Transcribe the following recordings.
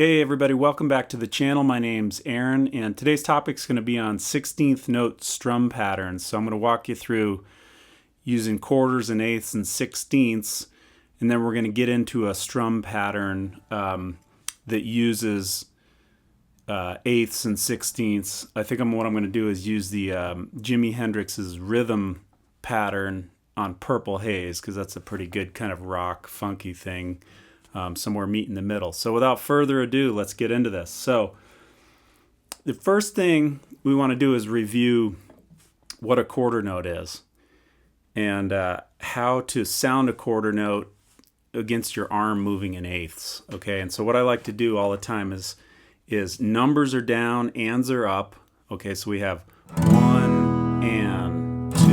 Hey everybody, welcome back to the channel. My name's Aaron, and today's topic is going to be on 16th note strum patterns. So I'm going to walk you through using quarters and eighths and sixteenths, and then we're going to get into a strum pattern that uses eighths and sixteenths. I think what I'm going to do is use the Jimi Hendrix's rhythm pattern on Purple Haze, because that's a pretty good kind of rock, funky thing. Somewhere meet in the middle. So without further ado, let's get into this. So the first thing we want to do is review what a quarter note is and how to sound a quarter note against your arm moving in eighths. Okay, and so what I like to do all the time is numbers are down, ands are up. Okay, so we have 1 and 2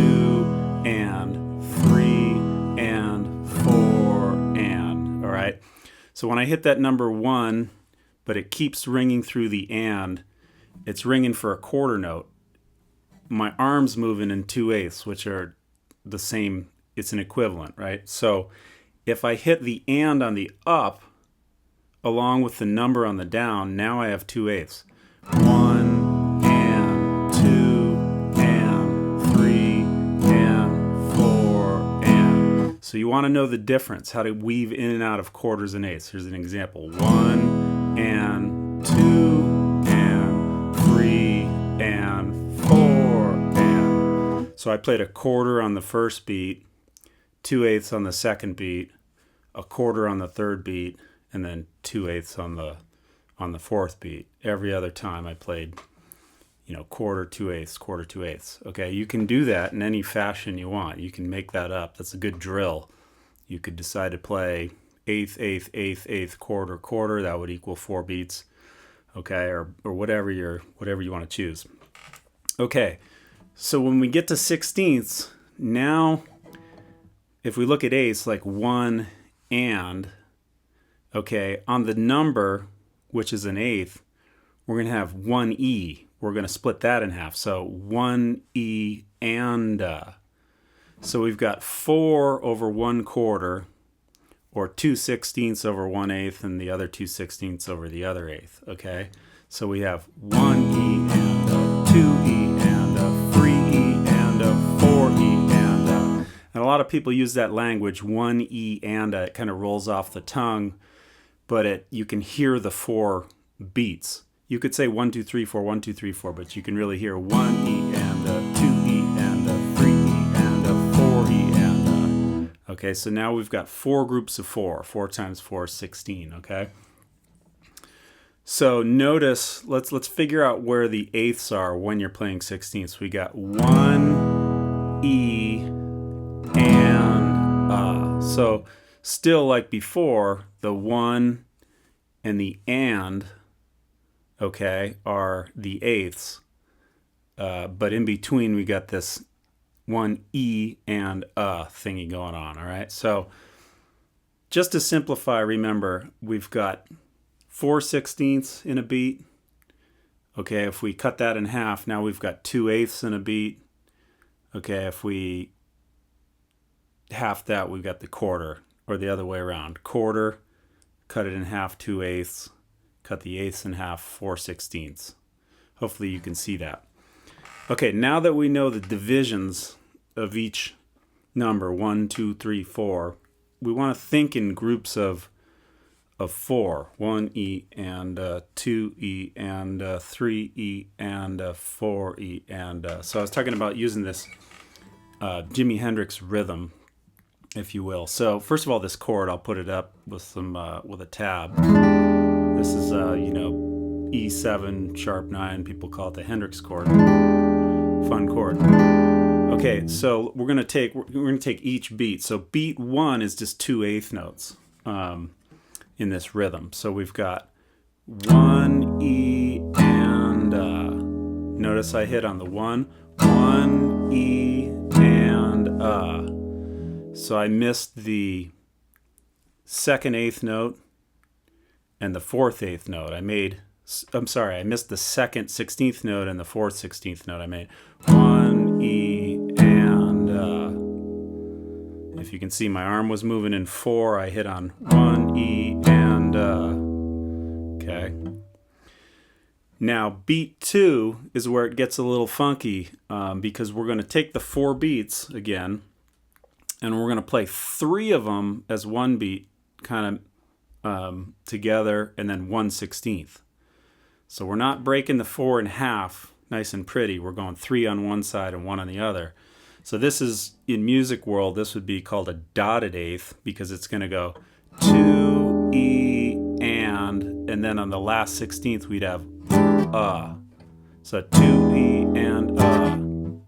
and 3 and 4 and, all right? So when I hit that number 1, but it keeps ringing through the and, it's ringing for a quarter note. My arm's moving in 2/8, which are the same, it's an equivalent, right? So if I hit the and on the up, along with the number on the down, now I have 2/8. 1 and 2 and 3 and 4 and. So you want to know the difference, how to weave in and out of quarters and eighths. Here's an example. 1 and 2 and 3 and 4 and. So I played a quarter on the first beat, 2/8 on the second beat, a quarter on the third beat, and then 2/8 on the fourth beat. Every other time I played, quarter, 2/8, quarter, 2/8. Okay, you can do that in any fashion you want. You can make that up. That's a good drill. You could decide to play eighth, eighth, eighth, eighth, quarter, quarter. That would equal 4 beats. Okay, or whatever you want to choose. Okay, so when we get to sixteenths, now if we look at eighths, like 1 and, okay, on the number, which is an eighth, we're going to have 1E. We're going to split that in half. So 1E and. So we've got 4 over 1 quarter, or 2/16 over 1/8, and the other 2/16 over the other eighth. Okay? So we have 1E and a 2E and a 3E and a 4E and a. And a lot of people use that language, 1E and a. It kind of rolls off the tongue, but you can hear the 4 beats. You could say 1, 2, 3, 4, 1, 2, 3, 4, but you can really hear 1E and a 2E and a 3E and a 4E and a. Okay, so now we've got 4 groups of 4. 4 times 4 is 16, okay? So notice, let's figure out where the eighths are when you're playing sixteenths. We got 1, E, and So still like before, the 1 and the and, okay, are the eighths. But in between, we got this 1E and thingy going on, all right? So just to simplify, remember, we've got 4/16 in a beat. Okay, if we cut that in half, now we've got 2/8 in a beat. Okay, if we half that, we've got the quarter, or the other way around. Quarter, cut it in half, 2/8. Cut the eighths in half, 4/16. Hopefully you can see that. Okay, now that we know the divisions of each number, 1, 2, 3, 4, we want to think in groups of 4. 1E and 2E and 3E and 4E and. So I was talking about using this Jimi Hendrix rhythm, if you will. So first of all, this chord, I'll put it up with with a tab. This is, E7, sharp 9. People call it the Hendrix chord. Fun chord. Okay, so we're gonna take each beat. So beat 1 is just 2/8 notes in this rhythm. So we've got 1E and. Notice I hit on the 1. 1E and. So I missed the second eighth note and the fourth eighth note. I missed the second 16th note and the fourth 16th note. I made 1E and. If you can see, my arm was moving in 4. I hit on 1E and. Okay. Now beat 2 is where it gets a little funky because we're going to take the 4 beats again and we're going to play 3 of them as one beat kind of together and then 1/16. So we're not breaking the 4 in half nice and pretty. We're going 3 on one side and 1 on the other. So this is, in music world, this would be called a dotted eighth because it's going to go 2, E, and then on the last 16th we'd have So 2, E, and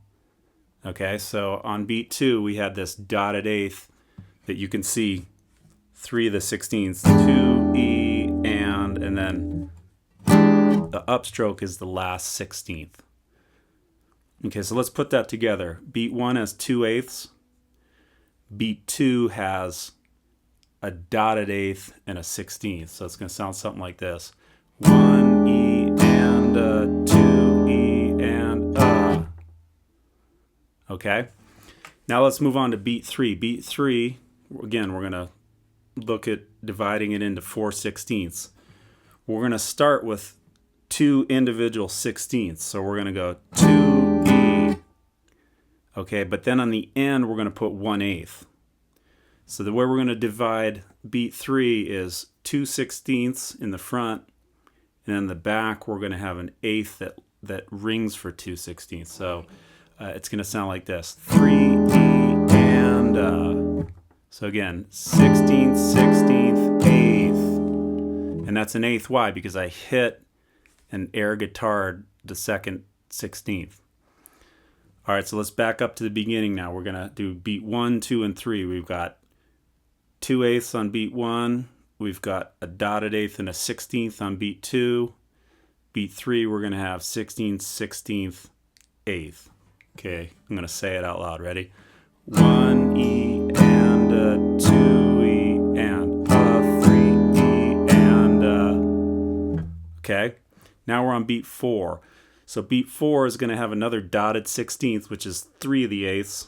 Okay, so on beat 2 we had this dotted eighth that you can see 3 of the 16ths, 2, E, and then the upstroke is the last 16th. Okay, so let's put that together. Beat 1 has 2/8. Beat 2 has a dotted eighth and a 16th. So it's going to sound something like this. 1, E, and 2, E, and Okay. Now let's move on to beat 3. Beat 3, again, we're going to look at dividing it into 4/16. We're going to start with 2 individual 16ths. So we're going to go 2, E. Okay, but then on the end we're going to put 1/8. So the way we're going to divide beat 3 is 2/16 in the front, and in the back we're going to have an eighth that rings for 2/16. So it's going to sound like this: 3, E, and so again, 16th, 16th, eighth, and that's an eighth. Why? Because I hit an air guitar the second 16th. All right, so let's back up to the beginning now. We're going to do beat 1, 2, and 3. We've got 2/8 on beat 1. We've got a dotted eighth and a 16th on beat 2. Beat 3, we're going to have 16th, 16th, eighth. Okay, I'm going to say it out loud. Ready? 1, E, and 2, E, and 3, E, and Okay, now we're on beat 4. So beat 4 is going to have another dotted 16th, which is 3 of the eighths,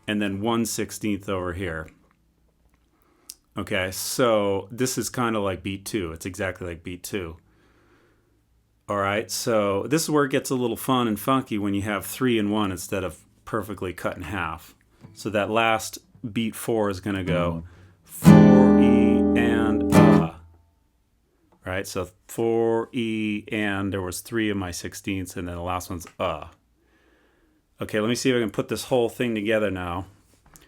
and then 1/16 over here. Okay, so this is kind of like beat 2. It's exactly like beat 2. All right, so this is where it gets a little fun and funky when you have 3 and 1 instead of perfectly cut in half. So that last beat 4 is going to go 4, E, and Right, so 4, E, and there was 3 of my 16ths, and then the last one's Okay, let me see if I can put this whole thing together now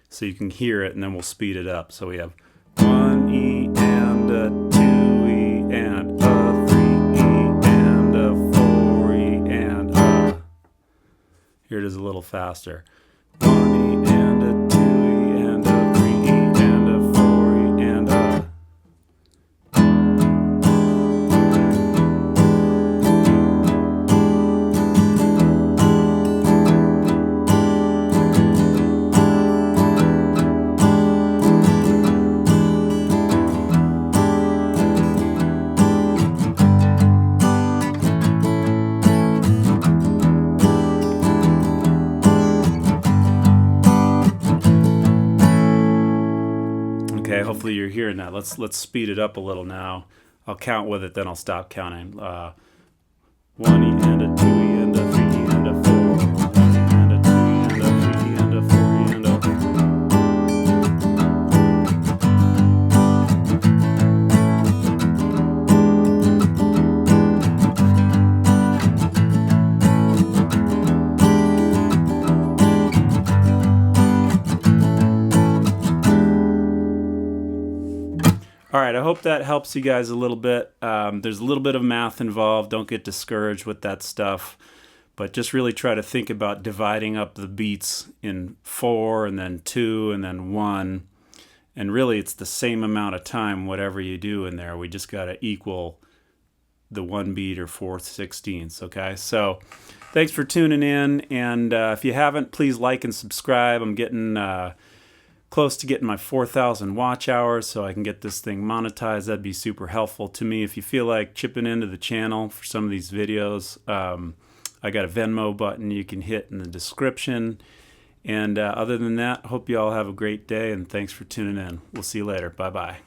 so you can hear it, and then we'll speed it up. So we have 1, E, and 2, E, and 3, E, and 4, E, and Here it is a little faster. 1, E, and 2, E, and 3, E, and 4, E, and Okay, hopefully you're hearing that. Let's speed it up a little now. I'll count with it, then I'll stop counting. 1 E, and 2 E, and 3 E, and 4. 1 E, and 2 E, and 3 E, and 4 E, and All right, I hope that helps you guys a little bit. There's a little bit of math involved. Don't get discouraged with that stuff, but just really try to think about dividing up the beats in 4 and then 2 and then 1. And really, it's the same amount of time, whatever you do in there. We just got to equal the 1 beat or 4/16, okay? So thanks for tuning in. And if you haven't, please like and subscribe. I'm getting close to getting my 4,000 watch hours so I can get this thing monetized. That'd be super helpful to me. If you feel like chipping into the channel for some of these videos, I got a Venmo button you can hit in the description. And other than that, hope you all have a great day, and thanks for tuning in. We'll see you later. Bye-bye.